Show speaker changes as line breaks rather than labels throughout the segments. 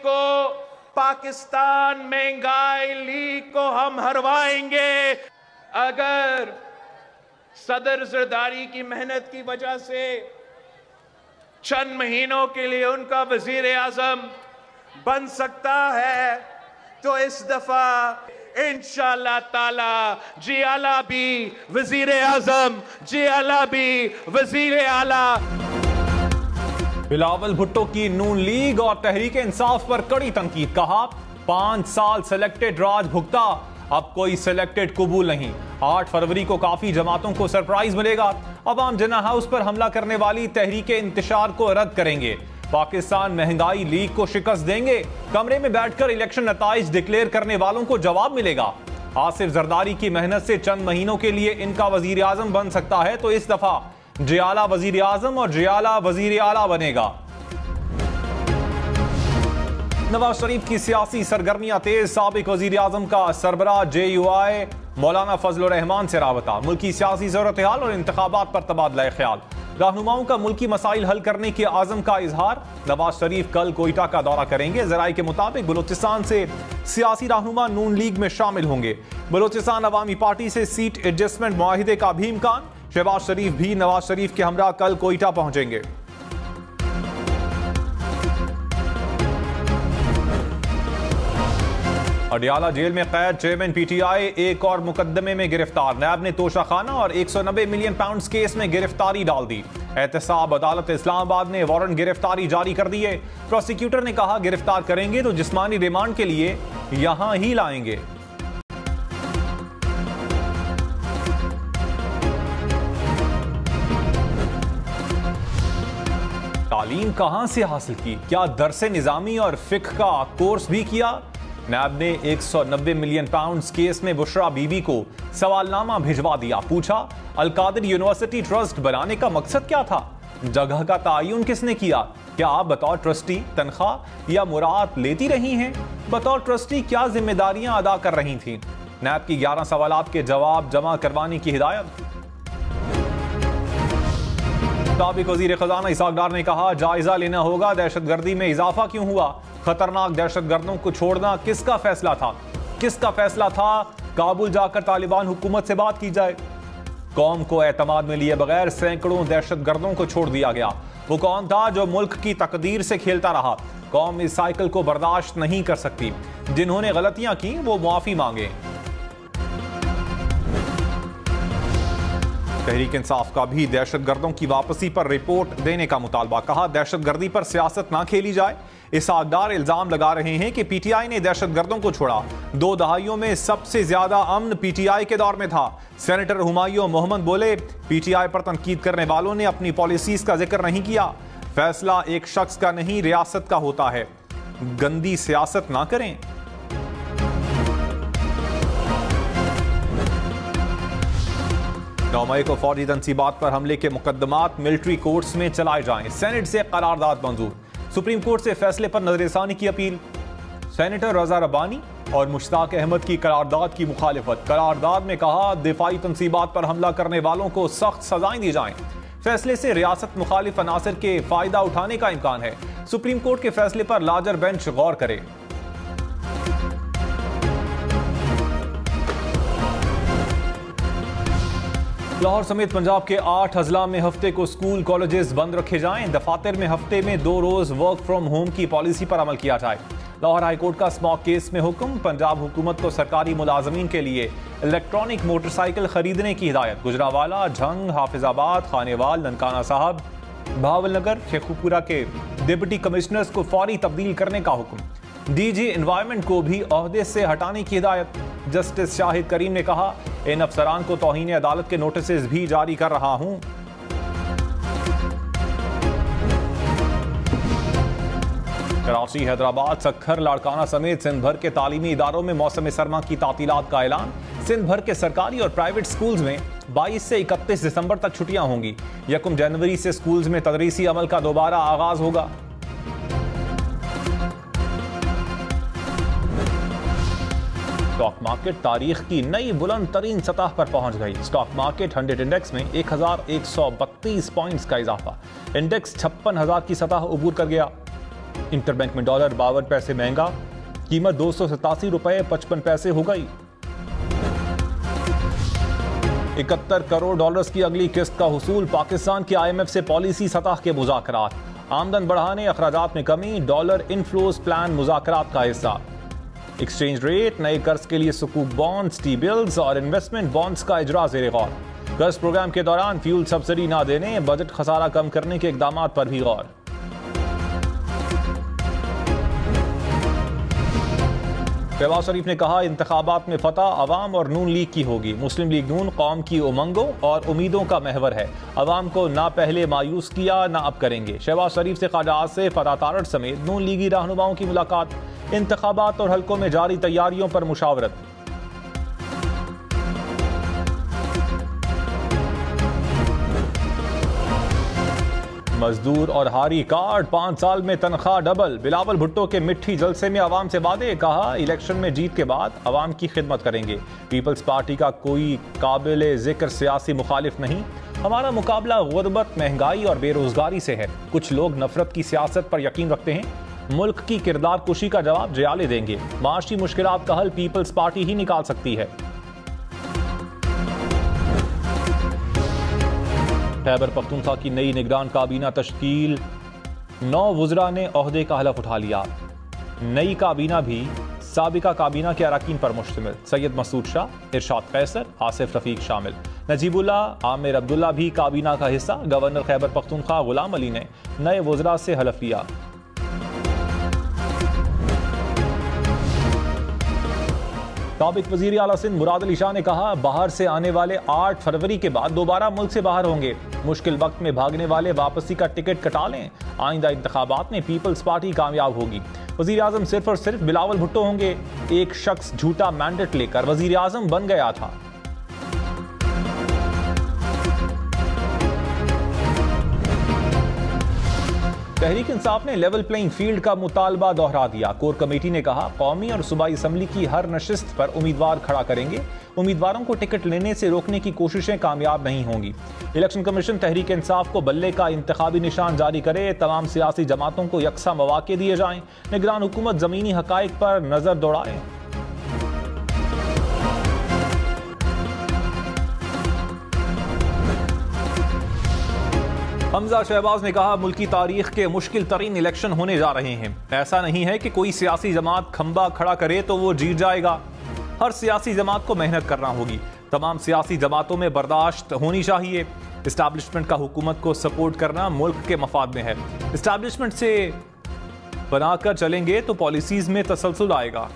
को पाकिस्तान महंगाई लीग को हम हरवाएंगे। अगर सदर जरदारी की मेहनत की वजह से चंद महीनों के लिए उनका वजीर आजम बन सकता है तो इस दफा इंशाअल्लाह ताला जियाला भी वजीर आजम, जियाला भी वजीर आला।
बिलावल भुट्टो की नून लीग और तहरीक इंसाफ पर कड़ी तनकीद। कहा 5 साल सिलेक्टेड राज भुगता, अब कोई सिलेक्टेड कबूल नहीं। 8 फरवरी को काफी जमातों को सरप्राइज मिलेगा। अवाम जिन्ना हाउस पर हमला करने वाली तहरीक इंतशार को रद्द करेंगे। पाकिस्तान महंगाई लीग को शिकस्त देंगे। कमरे में बैठकर इलेक्शन नताइज डिक्लेयर करने वालों को जवाब मिलेगा। आसिफ जरदारी की मेहनत से चंद महीनों के लिए इनका वजीर आजम बन सकता है तो इस दफा जियाला वजीर आजम और जियाला वजीर आला बनेगा। नवाज शरीफ की सियासी सरगर्मियां तेज। साबिक वजीर आजम का सरबराह JUI मौलाना फजल रहमान से राबता। मुल्की सियासी सूरत हाल और इंतखाबात पर तबादला ख्याल। रहनुमाओं का मुल्की मसाइल हल करने के आज़म का इजहार। नवाज शरीफ कल कोयटा का दौरा करेंगे। जराये के मुताबिक बलूचिस्तान से सियासी रहनुमा नून लीग में शामिल होंगे। बलूचिस्तान अवामी पार्टी से सीट एडजस्टमेंट मुआहिदे का भी इम्कान। शहबाज शरीफ भी नवाज शरीफ के हमरा कल कोयटा पहुंचेंगे। अडियाला जेल में कैद चेयरमैन PTI एक और मुकदमे में गिरफ्तार। नैब ने तोशाखाना और 190 मिलियन पाउंड केस में गिरफ्तारी डाल दी। एहतसाब अदालत इस्लामाबाद ने वारंट गिरफ्तारी जारी कर दी है। प्रोसिक्यूटर ने कहा गिरफ्तार करेंगे तो जिस्मानी रिमांड के लिए यहां ही लाएंगे। तालीम कहां से हासिल की? क्या दरसे निजामी और फिक्र का कोर्स भी किया? नैब ने 190 मिलियन पाउंड केस में बुशरा बीबी को सवालनामा भिजवा दिया। पूछा अलकादिर यूनिवर्सिटी ट्रस्ट बनाने का मकसद क्या था? जगह का तयन किसने किया? क्या आप बतौर ट्रस्टी तनख्वाह या मुराद लेती रही हैं? बतौर ट्रस्टी क्या जिम्मेदारियां अदा कर रही थी? नैब की 11 सवालात के जवाब जमा करवाने की हिदायत। साबिक वजीर खजाना इसहाक डार ने कहा जायजा लेना होगा दहशतगर्दी में इजाफा क्यों हुआ। खतरनाक दहशतगर्दों को छोड़ना किसका फैसला था? किसका फैसला था काबुल जाकर तालिबान हुकूमत से बात की जाए? कौम को एतमाद में लिए बगैर सैकड़ों दहशतगर्दों को छोड़ दिया गया। वो कौन था जो मुल्क की तकदीर से खेलता रहा? कौम इस साइकिल को बर्दाश्त नहीं कर सकती। जिन्होंने गलतियां की वो मुआफी मांगे। तहरीक इंसाफ का भी दहशतगर्दों की वापसी पर रिपोर्ट देने का मुतालबा। कहा दहशतगर्दी पर सियासत ना खेली जाए। इसहाक डार इल्जाम लगा रहे हैं कि PTI ने दहशतगर्दों को छोड़ा। 2 दहाइयों में सबसे ज्यादा अमन PTI के दौर में था। सेनेटर हुमायूं मोहम्मद बोले PTI पर तनकीद करने वालों ने अपनी पॉलिसीज का जिक्र नहीं किया। फैसला एक शख्स का नहीं रियासत का होता है। गंदी सियासत ना करें। 9 मई को फौजी तनसीबात पर हमले के मुकदमात मिलिट्री कोर्ट्स में चलाए जाएं। सेनेट से करारदाद मंजूर। सुप्रीम कोर्ट से फैसले पर नजरसानी की अपील। सेनेटर रजा रब्बानी और मुश्ताक अहमद की करारदाद की मुखालिफत। करारदाद में कहा दिफाई तनसीबात पर हमला करने वालों को सख्त सजाएं दी जाएं। फैसले से रियासत मुखालिफ अनासर के फायदा उठाने का इम्कान है। सुप्रीम कोर्ट के फैसले पर लार्जर बेंच गौर करे। लाहौर समेत पंजाब के 8 अजला में हफ्ते को स्कूल कॉलेजेस बंद रखे जाएं। दफातर में हफ्ते में 2 रोज वर्क फ्रॉम होम की पॉलिसी पर अमल किया जाए। लाहौर हाईकोर्ट का स्मॉक केस में हुक्म। पंजाब हुकूमत को सरकारी मुलाजमीन के लिए इलेक्ट्रॉनिक मोटरसाइकिल खरीदने की हिदायत। गुजरावाला, झंग, हाफिजाबाद, खानेवाल, ननकाना साहब, भावलनगर, शेखुपुरा के डिप्टी कमिश्नर्स को फौरी तब्दील करने का हुक्म। DG एनवायरमेंट को भी ओहदे से हटाने की हिदायत। जस्टिस शाहिद करीम ने कहा इन अफसरान को तौहीन अदालत के नोटिस भी जारी कर रहा हूं। कराची, हैदराबाद, सक्खर, लाड़काना समेत सिंध भर के तालीमी इदारों में मौसम सरमा की तातीलात का ऐलान। सिंध भर के सरकारी और प्राइवेट स्कूल्स में 22 से 31 दिसंबर तक छुट्टियां होंगी। 1 जनवरी से स्कूल्स में तदरीसी अमल का दोबारा आगाज होगा। स्टॉक मार्केट तारीख की नई बुलंद तरीन सतह पर पहुंच गई। स्टॉक मार्केट 100 इंडेक्स में 1132 पॉइंट्स का इजाफा। इंडेक्स 56,000 की सतह अबूर कर गया। इंटरबैंक में डॉलर 52 पैसे महंगा, कीमत 287 रुपए 55 पैसे हो गई। 71 करोड़ डॉलर्स की अगली किस्त का हुसूल, पाकिस्तान की IMF से पॉलिसी सतह के मुज़ाकरात, आमदन बढ़ाने, अखराजात में कमी, डॉलर इनफ्लोज प्लान मुज़ाकरात का हिस्सा। एक्सचेंज रेट, नए कर्ज के लिए सुकूक बॉन्ड्स, टी बिल्स और इन्वेस्टमेंट बॉन्ड्स का इजरा ज़ेर गौर। कर्ज प्रोग्राम के दौरान फ्यूल सब्सिडी ना देने, बजट खसारा कम करने के इकदाम पर भी गौर। शहबाज शरीफ ने कहा, इंतखाबात में फतह अवाम और नून लीग की होगी। मुस्लिम लीग नून कौम की उमंगों और उम्मीदों का महवर है। अवाम को ना पहले मायूस किया ना अब करेंगे। शहबाज शरीफ से ख्वाजा आसिफ, फराह तारड़ समेत नून लीगी रहनुमाओं की मुलाकात, इंतखाबात और हल्कों में जारी तैयारियों पर मुशावरत। मजदूर और हारी कार्ड, 5 साल में तनख्वाह डबल। बिलावल भुट्टो के मिट्टी जलसे में अवाम से वादे, कहा इलेक्शन में जीत के बाद अवाम की खिदमत करेंगे। पीपल्स पार्टी का कोई काबिल जिक्र सियासी मुखालिफ नहीं। हमारा मुकाबला गुर्बत, महंगाई और बेरोजगारी से है। कुछ लोग नफरत की सियासत पर यकीन रखते हैं। मुल्क की किरदार कुशी का जवाब जयाले देंगे। माशी मुश्किलात का हल पीपल्स पार्टी ही निकाल सकती है। खैबर पख्तूनख्वा की नई निगरान काबीना तश्कील, 9 वुज़रा ने ओहदे का हलफ उठा लिया। नई काबीना भी साबिका काबीना के अरकान पर मुश्तमिल। सैयद मसूद शाह, इरशाद कैसर, आसिफ रफीक शामिल। नजीबुल्लाह, आमिर अब्दुल्ला भी काबीना का हिस्सा। गवर्नर खैबर पख्तूनख्वा गुलाम अली ने नए वुज़रा से हलफ लिया। साबिक वज़ीर आला सिंध मुराद अली शाह ने कहा, बाहर से आने वाले 8 फरवरी के बाद दोबारा मुल्क से बाहर होंगे। मुश्किल वक्त में भागने वाले वापसी का टिकट कटा लें। आइंदा इंतखाबात में पीपल्स पार्टी कामयाब होगी। वज़ीर आज़म सिर्फ और सिर्फ बिलावल भुट्टो होंगे। एक शख्स झूठा मैंडेट लेकर वज़ीर आज़म बन गया था। तहरीक इंसाफ ने लेवल प्लेइंग फील्ड का मुतालबा दोहरा दिया। कोर कमेटी ने कहा, कौमी और सूबाई असम्बली की हर नशिस्त पर उम्मीदवार खड़ा करेंगे। उम्मीदवारों को टिकट लेने से रोकने की कोशिशें कामयाब नहीं होंगी। इलेक्शन कमीशन तहरीक इंसाफ को बल्ले का इंतखाबी निशान जारी करे। तमाम सियासी जमातों को यकसा मौके दिए जाएं। निगरान हुकूमत ज़मीनी हकाइक पर नजर दौड़ाए। हमजा शहबाज ने कहा, मुल्की तारीख के मुश्किल तरीन इलेक्शन होने जा रहे हैं। ऐसा नहीं है कि कोई सियासी जमात खंबा खड़ा करे तो वो जीत जाएगा। हर सियासी जमात को मेहनत करना होगी। तमाम सियासी जमातों में बर्दाश्त होनी चाहिए। इस्टेब्लिशमेंट का हुकूमत को सपोर्ट करना मुल्क के मफाद में है। इस्टेब्लिशमेंट से बनाकर चलेंगे तो पॉलिसीज में तसलसल आएगा।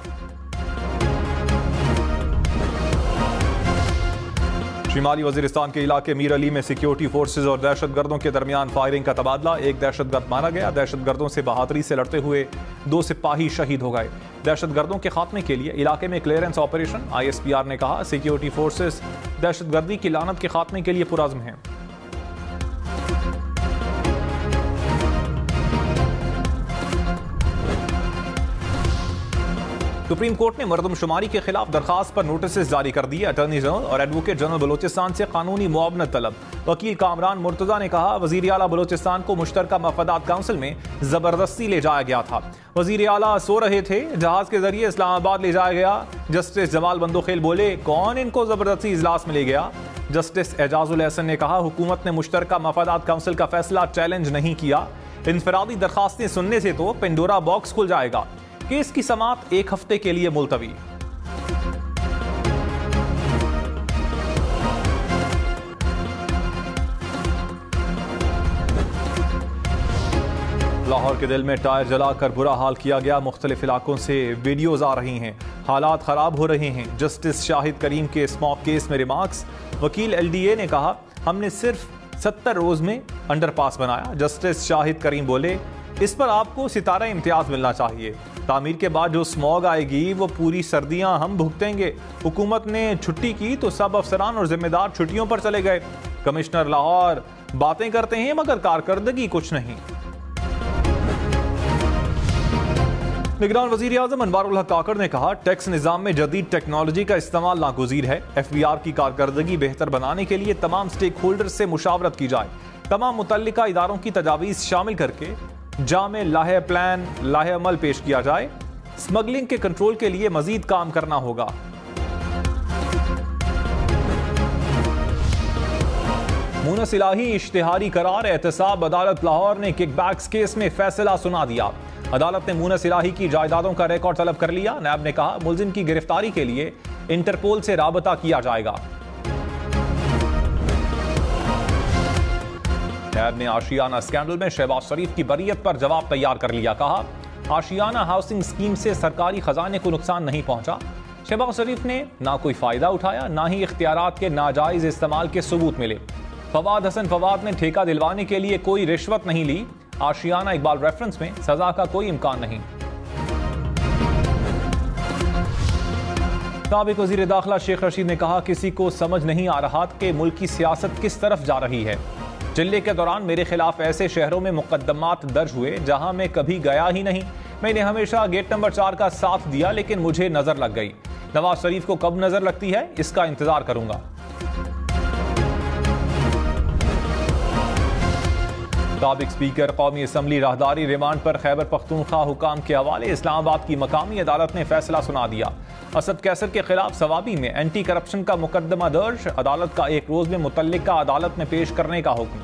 शिमाली वजीरिस्तान के इलाके मीर अली में सिक्योरिटी फोर्सेज और दहशतगर्दों के दरमियान फायरिंग का तबादला। एक दहशतगर्द मारा गया। दहशतगर्दों से बहादुरी से लड़ते हुए 2 सिपाही शहीद हो गए। दहशतगर्दों के खात्मे के लिए इलाके में क्लियरेंस ऑपरेशन। ISPR ने कहा, सिक्योरिटी फोर्सेज दहशतगर्दी की लानत के खात्मे के लिए पुरअज़्म हैं। सुप्रीम कोर्ट ने मरदमशुमारी के खिलाफ दरखास्त पर नोटिस जारी कर दिए। अटॉर्नी जनरल और एडवोकेट जनरल बलोचिस्तान से कानूनी मुआवनत तलब। वकील कामरान मुर्तजा ने कहा, वजीर आला बलोचिस्तान को मुश्तरका मफादात काउंसिल में जबरदस्ती ले जाया गया था। वजीर आला सो रहे थे, जहाज के जरिए इस्लामाबाद ले जाया गया। जस्टिस जमाल बंदोखेल बोले, कौन इनको जबरदस्ती इजलास में ले गया। जस्टिस एजाजुल एहसन ने कहा, हुकूमत ने मुश्तरका मफादात काउंसिल का फैसला चैलेंज नहीं किया। इनफरादी दरखास्तें सुनने से तो पेंडोरा बॉक्स खुल जाएगा। केस की समाअत 1 हफ्ते के लिए मुलतवी। लाहौर के दिल में टायर जलाकर बुरा हाल किया गया। मुख्तलिफ इलाकों से वीडियोज आ रही हैं। हालात खराब हो रहे हैं। जस्टिस शाहिद करीम के स्मॉक केस में रिमार्क्स। वकील LDA ने कहा, हमने सिर्फ 70 रोज में अंडरपास बनाया। जस्टिस शाहिद करीम बोले, इस पर आपको सितारा इम्तियाज मिलना चाहिए। तामीर के बाद जो स्मॉग आएगी वो पूरी सर्दियां हम भुगतेंगे। हुकूमत ने छुट्टी की तो सब अफसरान और जिम्मेदार छुट्टियों पर चले गए। कमिश्नर लाहौर बातें करते हैं मगर कारकर्दगी कुछ नहीं। निगरान वजीर आज़म अनवारुल हक काकड़ ने कहा, टैक्स निज़ाम में जदीद टेक्नोलॉजी का इस्तेमाल नागुज़ीर है। FBR की कारकर्दगी बेहतर बनाने के लिए तमाम स्टेक होल्डर से मुशावरत की जाए। तमाम मुतल्लिका इदारों की तजावीज़ शामिल करके जामे लाहे प्लान लाहे अमल पेश किया जाए। स्मगलिंग के कंट्रोल के लिए मजीद काम करना होगा। मुनस इलाही इश्तिहारी करार एहतसाब अदालत लाहौर ने किकबैक्स केस में फैसला सुना दिया। अदालत ने मुनस इलाही की जायदादों का रिकॉर्ड तलब कर लिया। नैब ने कहा मुलजिम की गिरफ्तारी के लिए इंटरपोल से राबता किया जाएगा। नैब ने आशियाना स्कैंडल में शहबाज शरीफ की बरीयत पर जवाब तैयार कर लिया। कहा आशियाना हाउसिंग स्कीम से सरकारी खजाने को नुकसान नहीं पहुंचा। शहबाज शरीफ ने ना कोई फायदा उठाया, ना ही इख्तियारात के नाजायज इस्तेमाल के सबूत मिले। फवाद हसन फवाद ने ठेका दिलवाने के लिए कोई रिश्वत नहीं ली। आशियाना इकबाल रेफरेंस में सजा का कोई इम्कान नहीं। साबिक वजीर दाखिला शेख रशीद ने कहा किसी को समझ नहीं आ रहा कि मुल्क की सियासत किस तरफ जा रही है। जिले के दौरान मेरे खिलाफ ऐसे शहरों में मुकदमात दर्ज हुए जहां मैं कभी गया ही नहीं। मैंने हमेशा गेट नंबर 4 का साथ दिया, लेकिन मुझे नजर लग गई। नवाज शरीफ को कब नजर लगती है इसका इंतजार करूंगा। साबिक स्पीकर कौमी असम्बली राहदारी रिमांड पर खैबर पख्तूनख्वा हुकाम के हवाले इस्लामाबाद की मकामी अदालत ने फैसला सुना दिया। असद कैसर के खिलाफ सवाबी में एंटी करप्शन का मुकदमा दर्ज। अदालत का एक रोज में मुतल्लिका अदालत में पेश करने का हुक्म।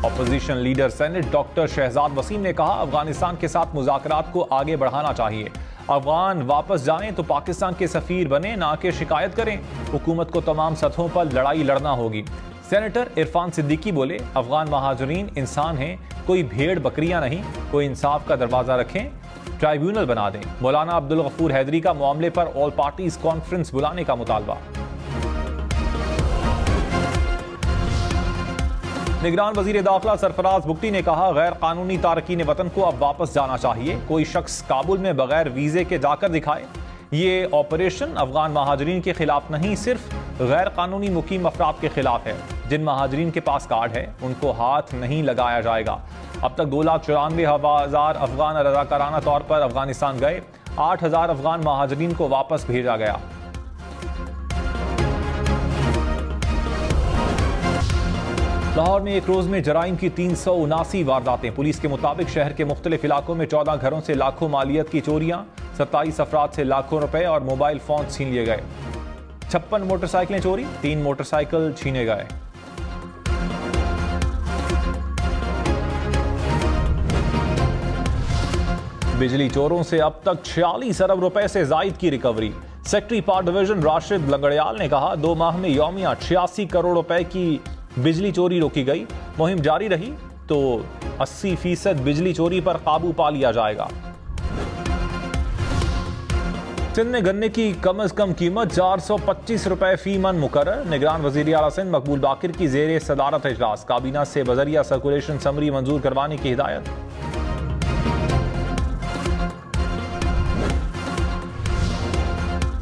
Opposition leader senate doctor Shahzad Waseem ने कहा अफगानिस्तान के साथ मुज़ाकरात को आगे बढ़ाना चाहिए। अफगान वापस जाएं तो पाकिस्तान के सफीर बने, ना कि शिकायत करें। हुकूमत को तमाम सतहों पर लड़ाई लड़ना होगी। सेनेटर इरफान सिद्दीकी बोले अफगान महाजरीन इंसान हैं, कोई भेड़ बकरियां नहीं। कोई इंसाफ का दरवाजा रखें, ट्राइब्यूनल बना दें। मौलाना अब्दुल गफूर हैदरी का मामले पर ऑल पार्टीज कॉन्फ्रेंस बुलाने का मुतालबा। निगरान वजीर दाखिला सरफराज बुगटी ने कहा गैर कानूनी तारकीन वतन को अब वापस जाना चाहिए। कोई शख्स काबुल में बगैर वीजे के जाकर दिखाए। ये ऑपरेशन अफगान महाजरीन के खिलाफ नहीं, सिर्फ गैर कानूनी मुकीम अफराद के खिलाफ है। जिन महाजरीन के पास कार्ड है उनको हाथ नहीं लगाया जाएगा। अब तक 2,94,000 अफगान रजाकाराना तौर पर अफगानिस्तान गए। 8,000 अफगान महाजरीन को वापस भेजा गया। लाहौर में एक रोज में जराइम की 379 वारदातें। पुलिस के मुताबिक शहर के मुख्तलिफ इलाकों में 14 घरों से लाखों मालियत की चोरियां, 27 अफराद से लाखों रुपए और मोबाइल फोन छीन लिए गए। 56 मोटरसाइकिलें चोरी, 3 मोटरसाइकिल छीने गए। बिजली चोरों से अब तक 46 अरब रुपए से जायद की recovery. Secretary power division Rashid Langrial ने कहा 2 माह में यौमिया 86 करोड़ रुपए की बिजली चोरी रोकी गई। मुहिम जारी रही तो 80% बिजली चोरी पर काबू पा लिया जाएगा। सिंध में गन्ने की कम अज कम कीमत 425 रुपए फी मन मुकर्रर। निगरान वजीर आला सिंध मकबूल बाकिर की जेर सदारत इजलास। काबीना से बजरिया सर्कुलेशन समरी मंजूर करवाने की हिदायत।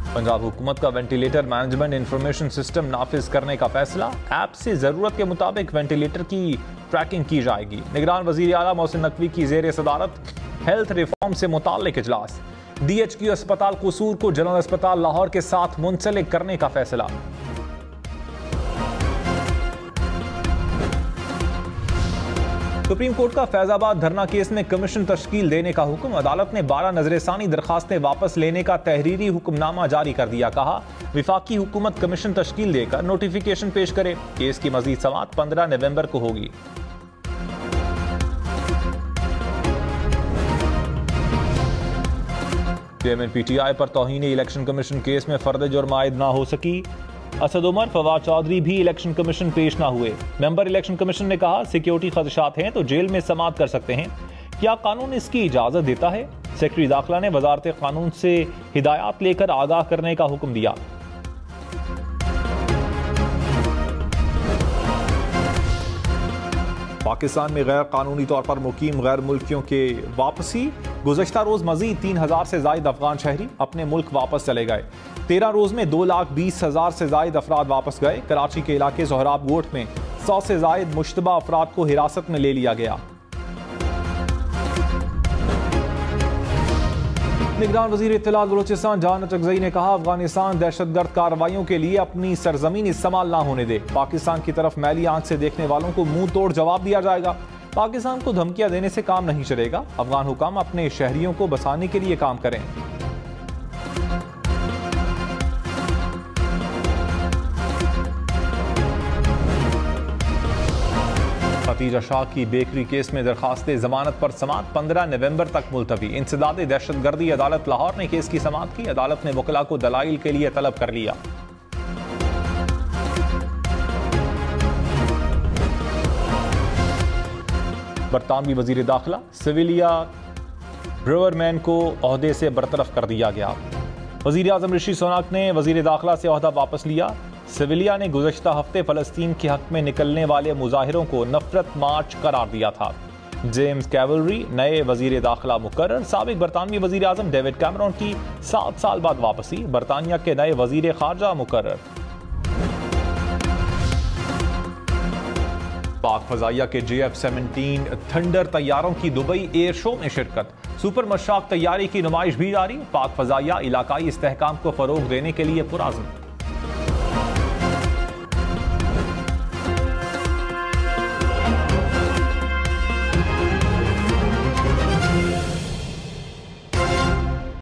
पंजाब हुकूमत का वेंटिलेटर मैनेजमेंट इंफॉर्मेशन सिस्टम नाफिज करने का फैसला। ऐप से जरूरत के मुताबिक वेंटिलेटर की ट्रैकिंग की जाएगी। निगरान वजीर आला मोहसिन नकवी की जेर सदारत हेल्थ रिफॉर्म से मुताल्लिक इजलास। DHQ अस्पताल कसूर को जनरल अस्पताल लाहौर के साथ मुंसलिक करने का फैसला। सुप्रीम कोर्ट का फैजाबाद धरना केस में कमीशन तश्कील देने का हुक्म। अदालत ने 12 नजरसानी दरखास्तें वापस लेने का तहरीरी हुक्मनामा जारी कर दिया। कहा विफाकी हुकूमत कमीशन तश्कील देकर नोटिफिकेशन पेश करे। केस की मजीद समाअत 15 नवंबर को होगी। चेयरमैन PTI पर तौहीन इलेक्शन कमीशन केस में फर्द जुर्म आयद ना हो सकी। असद उमर, फवाद चौधरी भी इलेक्शन कमीशन पेश ना हुए। मेंबर इलेक्शन कमीशन ने कहा सिक्योरिटी खदशात हैं तो जेल में समाअत कर सकते हैं। क्या कानून इसकी इजाजत देता है? सेक्रेटरी दाखिला ने वजारत कानून से हिदायत लेकर आगाह करने का हुक्म दिया। पाकिस्तान में गैर कानूनी तौर पर मुकीम गैर मुल्कियों के वापसी। गुज़श्ता रोज मजीद 3,000 से जायद अफगान शहरी अपने मुल्क वापस चले गए। 13 रोज में 2,20,000 से जायद अफराद वापस गए। कराची के इलाके सोहराब गोट में 100 से जायद मुश्तबा अफराद को हिरासत में ले लिया गया। निगरान वजीर इत्तलात बलूचिस्तान जान अचकजई ने कहा, अफगानिस्तान दहशतगर्द कार्रवाइयों के लिए अपनी सरजमीन इस्तेमाल ना होने दे। पाकिस्तान की तरफ मैली आंख से देखने वालों को मुंह तोड़ जवाब दिया जाएगा। पाकिस्तान को धमकियां देने से काम नहीं चलेगा। अफगान हुकाम अपने शहरियों को बसाने के लिए काम करें। खतीजा शाह की बेकरी केस में दरखास्त जमानत पर समाअत 15 नवंबर तक मुलतवी। इंसदाद दहशतगर्दी अदालत लाहौर ने केस की समाअत की। अदालत ने वकला को दलाइल के लिए तलब कर लिया। बरतानवी वजीर दाखिला सिविलिया ब्रेवरमैन को ओहदे से बरतरफ कर दिया गया। वजीर आजम ऋषि सुनाक ने वजीर दाखिला से ओहदा वापस लिया। सिविलिया ने गुज़श्ता हफ्ते फ़लस्तीन के हक में निकलने वाले मुजाहिरों को नफरत मार्च करार दिया था। जेम्स कैवलरी नए वजीर दाखिला मुकर्रर। साबिक बरतानवी वजीर आजम डेविड कैमरॉन की 7 साल बाद वापसी। बरतानिया के नए वजीर खारजा मुकर्रर। पाक फजाइया के JF-17 थंडर तैयारों की दुबई एयर शो में शिरकत। सुपर मशाक तैयारी की नुमाइश भी जारी। पाक फजाइया इलाकाई इस्तेहकाम को फरोग देने के लिए पुरअज़्म।